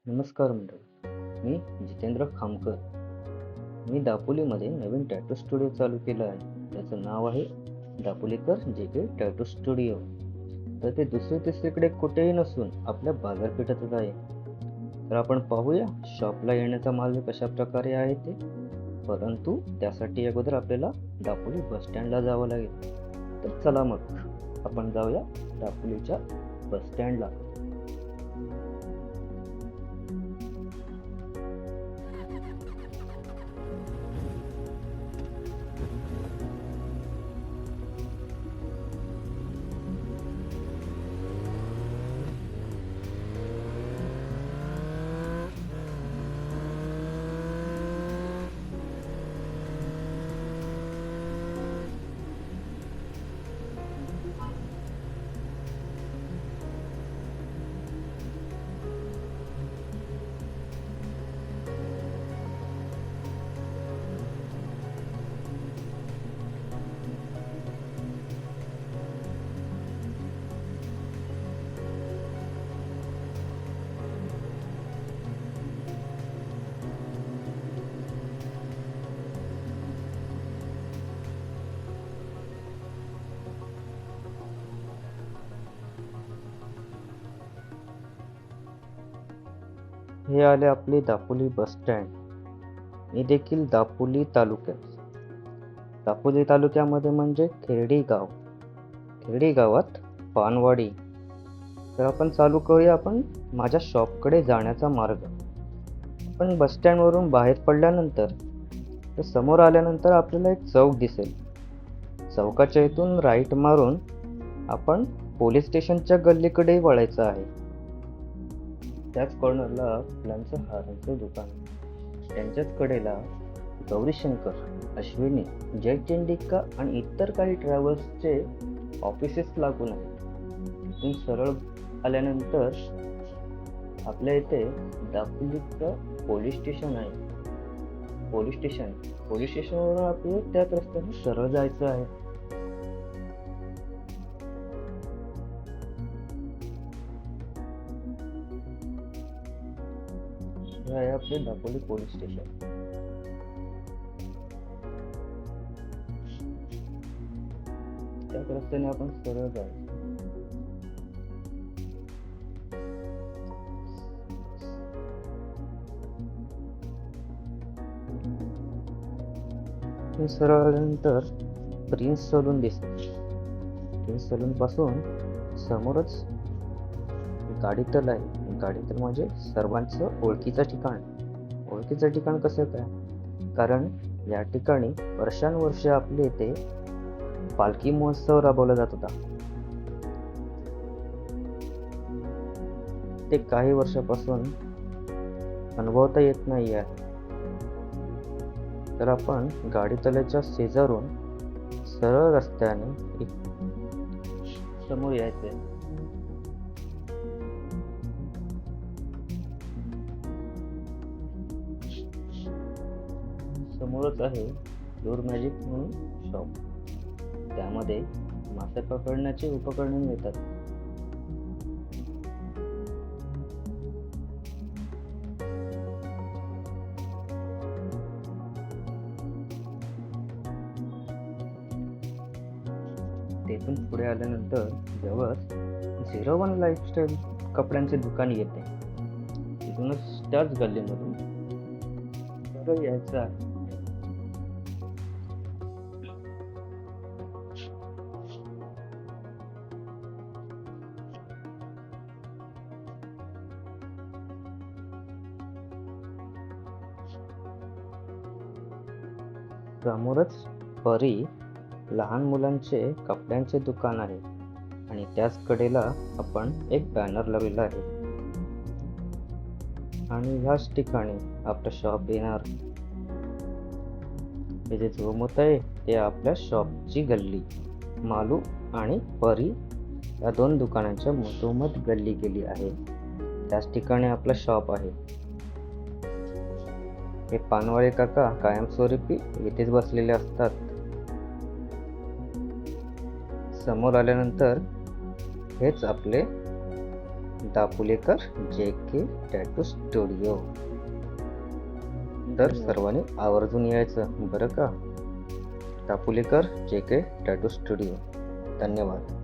नमस्कार मंडळी, मी जितेंद्र खामकर. मी दापोलीमध्ये नवीन tattoo studio चालू केलं आहे. त्याचं नाव आहे दापोलीकर JK टॅटू स्टुडिओ. तर ते दुसरीकडे कुठेही नसून आपल्या बाजारपेठेतच आहे. तर आपण पाहूया शॉपला येण्याचा मार्ग कशा प्रकारे आहे ते. परंतु त्यासाठी अगोदर आपल्याला दापोली बस स्टँडला जावं लागेल. तर चला मग आपण जाऊया दापोलीच्या बस स्टँडला. हे आले आपले दापोली बस स्टँड. मी देखील दापोली तालुक्यामध्ये म्हणजे खेर्डी गावात पानवाडी. तर आपण चालू करूया आपण माझ्या शॉपकडे जाण्याचा मार्ग. आपण बस स्टँडवरून बाहेर पडल्यानंतर तर समोर आल्यानंतर आपल्याला एक चौक दिसेल. चौकाच्या इथून राईट मारून आपण पोलीस स्टेशनच्या गल्लीकडे वळायचं आहे. त्याच कॉर्नरला फुलांचं हारांचं दुकान, त्यांच्याच कडेला गौरीशंकर, अश्विनी, जयचंडिका आणि इतर काही ट्रॅव्हल्सचे ऑफिसेस लागून आहेत. इथून सरळ आल्यानंतर आपल्या इथे दापोलीचं पोलीस स्टेशन आहे. पोलीस स्टेशनवरून आपल्याला त्याच रस्त्याने सरळ जायचं आहे. हे आहे आपले दापोली पोलीस स्टेशन. त्याच रस्त्याने आपण सरळ जायचं. सरळ आल्यानंतर प्रिन्स सलून दिसते. प्रिन्स सलून पासून समोरच गाडीतल आहे. गाडीतल म्हणजे सर्वांचं ओळखीचं ठिकाण कसं काय? कारण या ठिकाणी वर्षानुवर्षे आपले इथे पालखी महोत्सव राबवला जात होता. ते काही वर्षापासून अनुभवता येत नाही आहे. तर आपण गाडीतल्याच्या शेजारून सरळ रस्त्याने समोर यायचंय. समोरच आहे लूर मॅजिक म्हणून शॉप. त्यामध्ये मासे पकडण्याची उपकरणे मिळतात. तेथून पुढे आल्यानंतर जवळच 01 लाईफस्टाईल कपड्यांचे दुकान येते. तिथूनच त्याच गल्लीमधून सरळ यायचं आहे. समोरच परी लहान मुलांचे कपड्यांचे दुकान आहे आणि त्याच कडेला आपण एक बॅनर लावलेला आहे आणि ह्याच ठिकाणी आपलं शॉप येणार. हे जे झोमत आहे ते आपल्या शॉपची गल्ली. मालू आणि परी या दोन दुकानांच्या मधोमध गल्ली गेली आहे. त्याच ठिकाणी आपलं शॉप आहे. हे पानवाळे काका कायमस्वरूपी इथेच बसलेले असतात. समोर आल्यानंतर हेच आपले दापुलेकर JK टॅटू स्टुडिओ. तर सर्वांनी आवर्जून यायचं बरं का. दापुलेकर JK टॅटू स्टुडिओ. धन्यवाद.